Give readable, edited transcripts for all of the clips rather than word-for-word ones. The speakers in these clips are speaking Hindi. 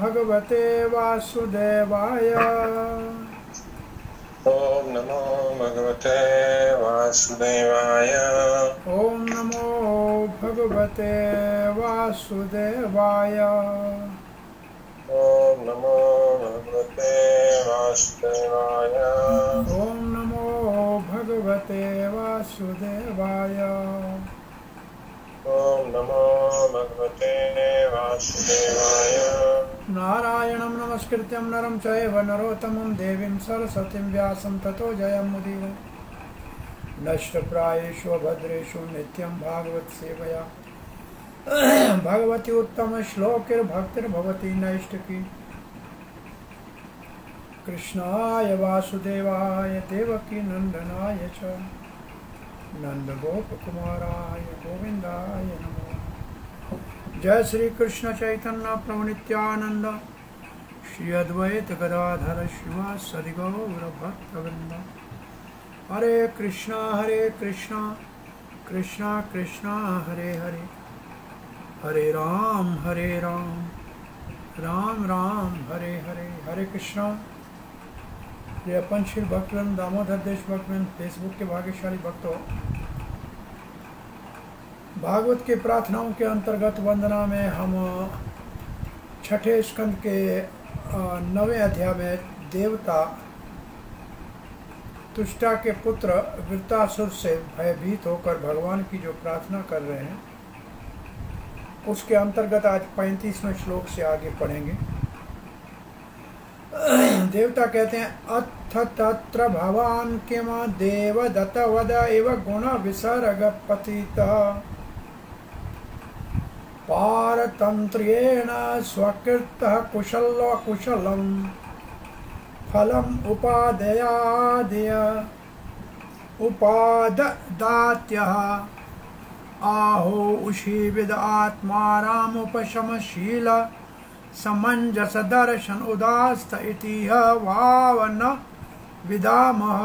भगवते वासुदेवाय। ओम नमो भगवते वासुदेवाय। ओम नमो भगवते वासुदेवाय। ओम नमो भगवते वासुदेवाय। ओम नमो भगवते वासुदेवाय। ओम नमो भगवते वासुदेवाय। नारायणं नमस्कृत्यं नरं चैव नरोत्तमं देवीं सरस्वतीं व्यासं ततो जयमुदीरये। नष्टप्रायेषु भद्रेषु नित्यं भागवत सेवया भगवती उत्तम श्लोकिर्भक्तिर्भवती नैष्टिकी। कृष्णाय वासुदेवाय देवकी नंदनाय च नंदगोपकुमाराय गोविंदाय नमो। जय श्री कृष्ण चैतन्य प्रभु नित्यानंद श्री अद्वैत गदाधर शिवासादि गौर भक्तवृंद। हरे कृष्णा कृष्णा कृष्णा हरे हरे, हरे राम राम राम हरे हरे। हरे कृष्णा। ये पंचशील भक्तवृंद, दामोदर देश भक्तवृंद, फेसबुक के भाग्यशाली भक्तों, भागवत के प्रार्थनाओं के अंतर्गत वंदना में हम छठे स्कंद के 9वें अध्याय में देवता तुष्टा के पुत्र वृत्तासुर से भयभीत होकर भगवान की जो प्रार्थना कर रहे हैं उसके अंतर्गत आज 35वें श्लोक से आगे पढ़ेंगे। देवता कहते हैं, अथ तत्र भवान किम देवदत्त वद एव गुण विसर्ग पतित पारतंत्र्येण स्वकृतः कुशल कुशलम फलम उपाददात्यः आहो उषीविद आत्मा रामुपशमशील समंजस दर्शन उदास्त इति वावन विदामः।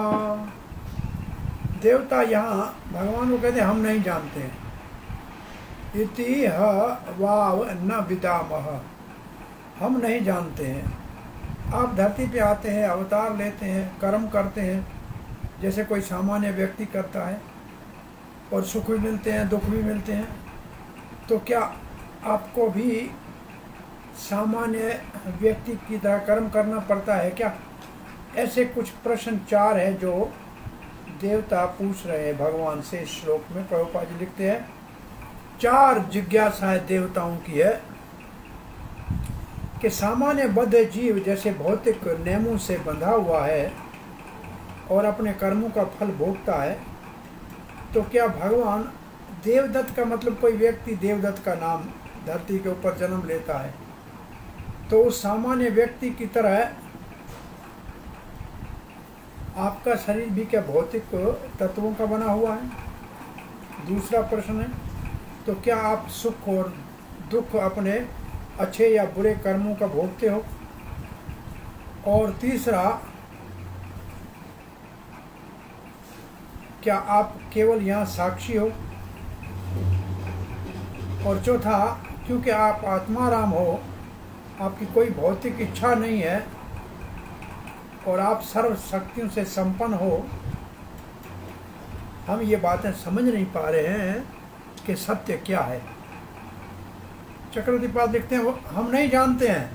देवता यहाँ भगवान को कहते हैं हम नहीं जानते हैं। इति वाव न विदामः, हम नहीं जानते हैं। आप धरती पे आते हैं, अवतार लेते हैं, कर्म करते हैं जैसे कोई सामान्य व्यक्ति करता है और सुख भी मिलते हैं दुख भी मिलते हैं। तो क्या आपको भी सामान्य व्यक्ति की तरह कर्म करना पड़ता है क्या? ऐसे कुछ प्रश्न 4 है जो देवता पूछ रहे हैं भगवान से इस श्लोक में। प्रभुपाद जी लिखते हैं 4 जिज्ञासाएं देवताओं की है कि सामान्य बद्ध जीव जैसे भौतिक नियमों से बंधा हुआ है और अपने कर्मों का फल भोगता है, तो क्या भगवान देवदत्त का मतलब कोई व्यक्ति देवदत्त का नाम धरती के ऊपर जन्म लेता है तो उस सामान्य व्यक्ति की तरह आपका शरीर भी क्या भौतिक तत्वों का बना हुआ है? दूसरा प्रश्न है, तो क्या आप सुख और दुख अपने अच्छे या बुरे कर्मों का भोगते हो? और तीसरा, क्या आप केवल यहाँ साक्षी हो? और चौथा, क्योंकि आप आत्माराम हो, आपकी कोई भौतिक इच्छा नहीं है और आप सर्व शक्तियों से संपन्न हो, हम ये बातें समझ नहीं पा रहे हैं कि सत्य क्या है। चक्रवर्ती पाद लिखते हैं हम नहीं जानते हैं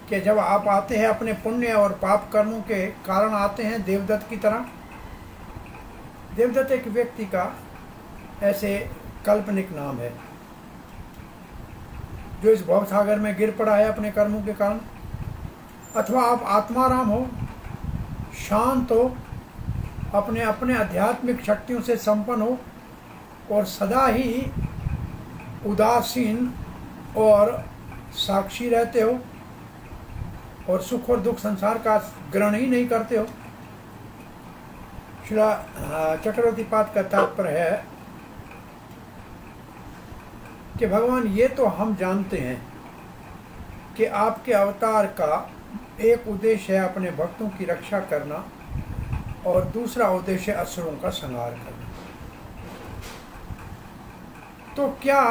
कि जब आप आते हैं अपने पुण्य और पाप कर्मों के कारण आते हैं देवदत्त की तरह। देवदत्त एक व्यक्ति का ऐसे काल्पनिक नाम है जो इस भवसागर में गिर पड़ा है अपने कर्मों के कारण। अथवा आप आत्माराम हो, शांत हो, अपने अपने आध्यात्मिक शक्तियों से संपन्न हो और सदा ही उदासीन और साक्षी रहते हो और सुख और दुख संसार का ग्रहण ही नहीं करते हो। श्री चक्रवर्ती पाद का तात्पर्य है कि भगवान ये तो हम जानते हैं कि आपके अवतार का एक उद्देश्य है अपने भक्तों की रक्षा करना और दूसरा उद्देश्य असुरों का संहार करना। तो क्या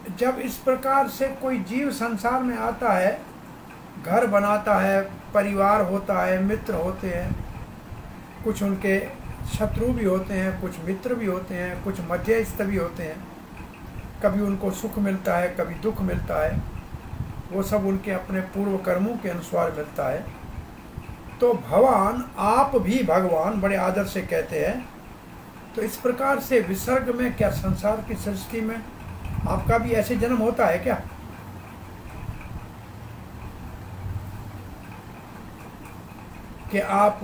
जब इस प्रकार से कोई जीव संसार में आता है, घर बनाता है, परिवार होता है, मित्र होते हैं, कुछ उनके शत्रु भी होते हैं, कुछ मित्र भी होते हैं, कुछ मध्यस्थ भी होते हैं, कभी उनको सुख मिलता है, कभी दुख मिलता है, वो सब उनके अपने पूर्व कर्मों के अनुसार मिलता है। तो भगवान, आप भी भगवान, बड़े आदर से कहते हैं। तो इस प्रकार से विसर्ग में, क्या संसार की सृष्टि में आपका भी ऐसे जन्म होता है क्या? कि आप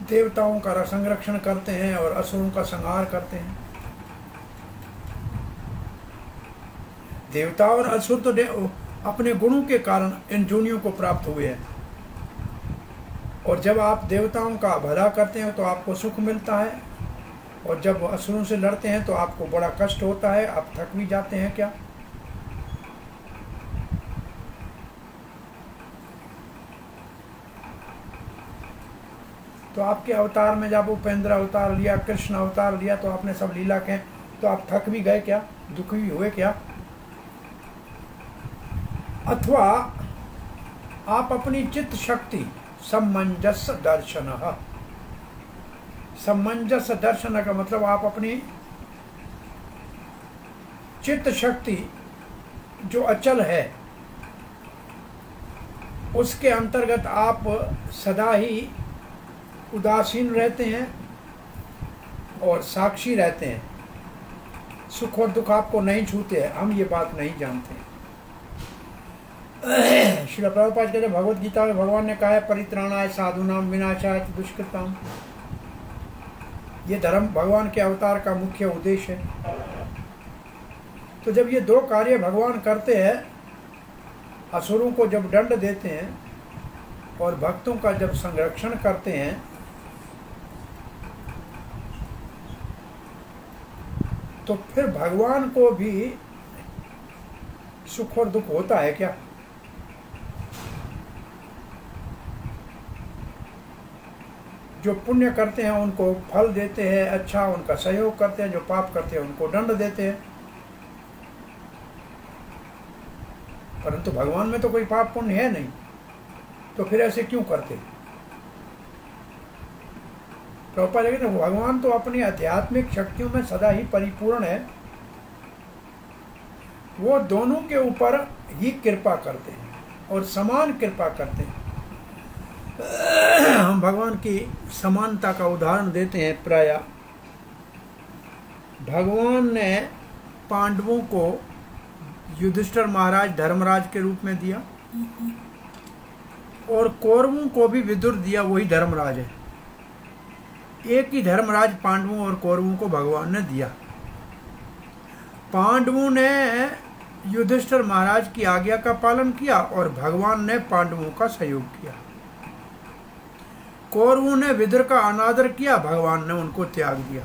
देवताओं का संरक्षण करते हैं और असुरों का संहार करते हैं? देवता और असुर तो अपने गुणों के कारण इन जोनियों को प्राप्त हुए हैं, और जब आप देवताओं का भला करते हैं तो आपको सुख मिलता है, और जब असुरों से लड़ते हैं तो आपको बड़ा कष्ट होता है, आप थक भी जाते हैं क्या? तो आपके अवतार में जब उपेंद्र अवतार लिया, कृष्ण अवतार लिया, तो आपने सब लीला कहें, तो आप थक भी गए क्या? दुखी भी हुए क्या? अथवा आप अपनी चित्त शक्ति, समंजस दर्शन, समंजस दर्शन का मतलब आप अपनी चित्त शक्ति जो अचल है, उसके अंतर्गत आप सदा ही उदासीन रहते हैं और साक्षी रहते हैं, सुख और दुख आपको नहीं छूते हैं। हम ये बात नहीं जानते। श्रील प्रभुपाद कहते हैं, भगवद गीता में भगवान ने कहा है, परित्राणाय साधूनाम विनाशाय दुष्कृताम। ये धर्म भगवान के अवतार का मुख्य उद्देश्य है। तो जब ये दो कार्य भगवान करते हैं, असुरों को जब दंड देते हैं और भक्तों का जब संरक्षण करते हैं, तो फिर भगवान को भी सुख और दुख होता है क्या? जो पुण्य करते हैं उनको फल देते हैं, अच्छा उनका सहयोग करते हैं, जो पाप करते हैं उनको दंड देते हैं। परंतु भगवान में तो कोई पाप पुण्य है नहीं, तो फिर ऐसे क्यों करते? प्रभुपाद कहते हैं, भगवान तो अपनी आध्यात्मिक शक्तियों में सदा ही परिपूर्ण है, वो दोनों के ऊपर ही कृपा करते हैं और समान कृपा करते हैं। हम भगवान की समानता का उदाहरण देते हैं। प्राय भगवान ने पांडवों को युधिष्ठिर महाराज धर्मराज के रूप में दिया, और कौरवों को भी विदुर दिया, वही धर्मराज है। एक ही धर्मराज पांडवों और कौरवों को भगवान ने दिया। पांडवों ने युधिष्ठिर महाराज की आज्ञा का पालन किया और भगवान ने पांडवों का सहयोग किया। कौरवों ने विदुर का अनादर किया, भगवान ने उनको त्याग दिया।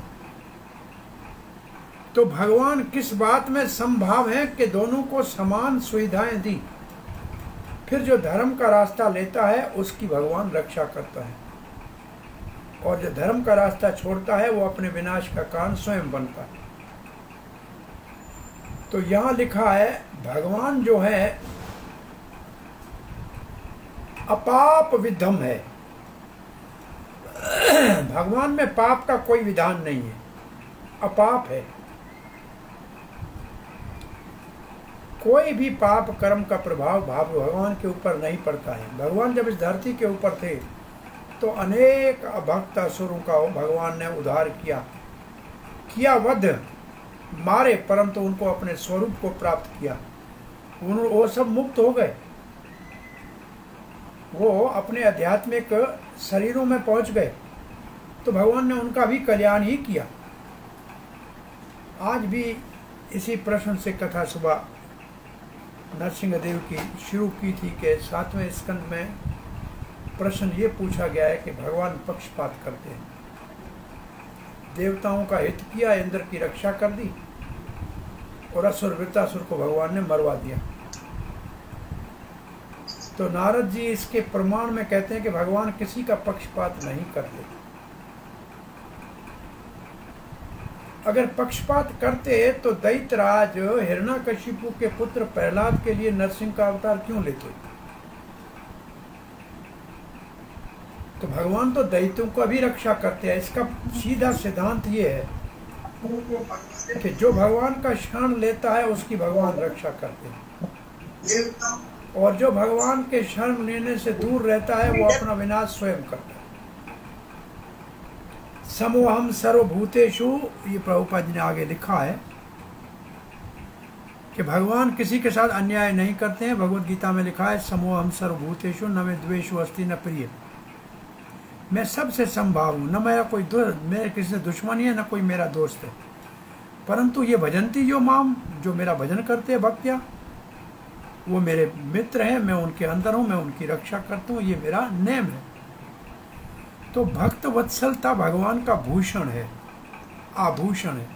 तो भगवान किस बात में समभाव है कि दोनों को समान सुविधाएं दी। फिर जो धर्म का रास्ता लेता है उसकी भगवान रक्षा करता है, और जो धर्म का रास्ता छोड़ता है वो अपने विनाश का कारण स्वयं बनता है। तो यहां लिखा है, भगवान जो है अपाप विधम है। भगवान में पाप का कोई विधान नहीं है, अपाप है। कोई भी पाप कर्म का प्रभाव भगवान के ऊपर नहीं पड़ता है। भगवान जब इस धरती के ऊपर थे तो अनेक भक्त असुरों का भगवान ने उद्धार किया वध, मारे, परंतु उनको अपने स्वरूप को प्राप्त किया। वो सब मुक्त हो गए, वो अपने आध्यात्मिक शरीरों में पहुंच गए, तो भगवान ने उनका भी कल्याण ही किया। आज भी इसी प्रश्न से कथा सुबह नरसिंहदेव की शुरू की थी कि 7वें स्कंद में प्रश्न ये पूछा गया है कि भगवान पक्षपात करते हैं। देवताओं का हित किया, इंद्र की रक्षा कर दी, और असुर वृत्तासुर को भगवान ने मरवा दिया। तो नारद जी इसके प्रमाण में कहते हैं कि भगवान किसी का पक्षपात नहीं करते। अगर पक्षपात करते तो दैत्यराज हिरण्यकशिपु के पुत्र प्रहलाद के लिए नरसिंह का अवतार क्यों लेते? तो भगवान तो दैत्यों का भी रक्षा करते हैं। इसका सीधा सिद्धांत ये है कि जो भगवान का शरण लेता है उसकी भगवान रक्षा करते हैं, और जो भगवान के शरण लेने से दूर रहता है वो अपना विनाश स्वयं करता है। समोहम सर्वभूतेषु, ये प्रभुपाद जी ने आगे लिखा है कि भगवान किसी के साथ अन्याय नहीं करते हैं। भगवत गीता में लिखा है समोहम सर्वभूतेषु न मे द्वेषो अस्ति न प्रिय। मैं सबसे समभाव हूँ, न मेरा कोई मेरे किसी से दुश्मनी है, न कोई मेरा दोस्त है। परंतु ये भजंती जो माम, जो मेरा भजन करते हैं भक्तिया, वो मेरे मित्र हैं, मैं उनके अंदर हूँ, मैं उनकी रक्षा करता हूँ, ये मेरा नेम है। तो भक्त वत्सलता भगवान का भूषण है, आभूषण है।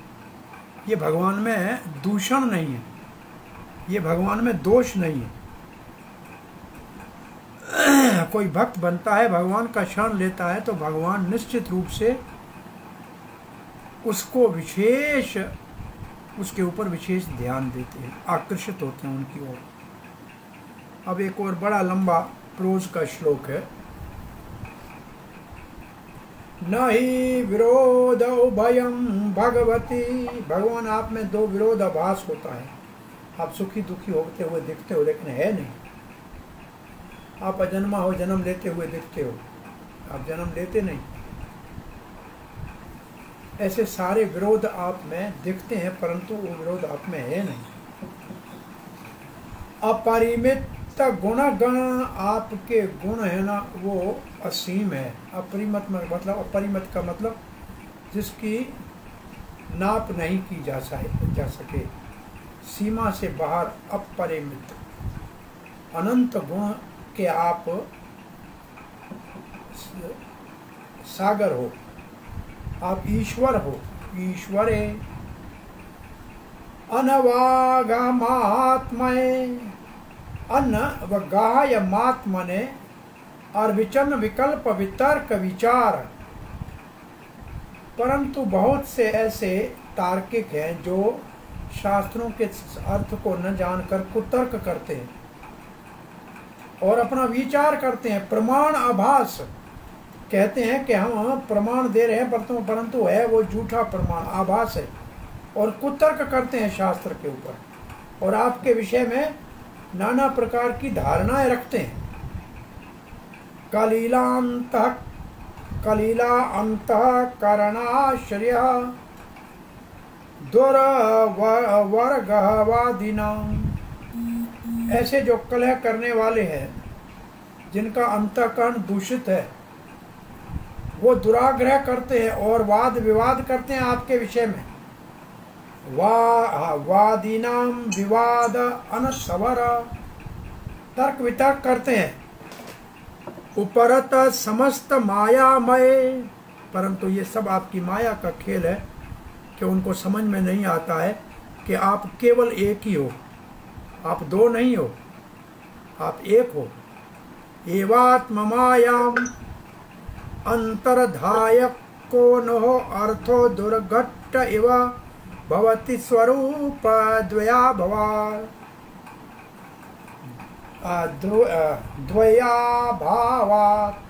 ये भगवान में दूषण नहीं है, ये भगवान में दोष नहीं है। कोई भक्त बनता है, भगवान का शरण लेता है, तो भगवान निश्चित रूप से उसको विशेष, उसके ऊपर विशेष ध्यान देते हैं, आकर्षित होते हैं उनकी ओर। अब एक और बड़ा लंबा प्रोज का श्लोक है। नहीं विरोध भयम भगवती, भगवान आप में दो विरोधाभास होता है। आप सुखी दुखी होते हुए दिखते हो, लेकिन है नहीं। आप अजन्मा हो, जन्म लेते हुए दिखते हो, आप जन्म लेते नहीं। ऐसे सारे विरोध आप में दिखते हैं, परंतु वो विरोध आप में है नहीं। अपरिमित गुण गण, आपके गुण है ना वो असीम है। अपरिमित मतलब, अपरिमित का मतलब जिसकी नाप नहीं की जा सके, सीमा से बाहर अपरिमित अनंत गुण के आप सागर हो, आप ईश्वर हो, ईश्वरे अनवागमात्मये, अन्न व गाय मात्मने अर्विचन विकल्प वितर्क विचार। परंतु बहुत से ऐसे तार्किक हैं जो शास्त्रों के अर्थ को न जानकर कुतर्क करते हैं और अपना विचार करते हैं। प्रमाण आभास कहते हैं कि हम प्रमाण दे रहे हैं, परंतु है वो झूठा प्रमाण, आभास है, और कुतर्क करते हैं शास्त्र के ऊपर, और आपके विषय में नाना प्रकार की धारणाएं रखते हैं। कलीला अंतःकरणाश्रय दुर्वर्गवादिना, ऐसे जो कलह करने वाले हैं, जिनका अंतःकरण दूषित है, वो दुराग्रह करते हैं और वाद विवाद करते हैं आपके विषय में। वादीनाम विवाद अनसवर, तर्क वितर्क करते हैं। उपरत समस्त मायामय, परंतु ये सब आपकी माया का खेल है कि उनको समझ में नहीं आता है कि आप केवल एक ही हो, आप दो नहीं हो, आप एक हो। एवात्म मायाम अंतर्धाय को नो अर्थो दुर्घट इव भवति स्वरूप द्वया भवा द्वया भावात्।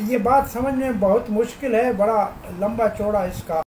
ये बात समझने में बहुत मुश्किल है, बड़ा लंबा चौड़ा इसका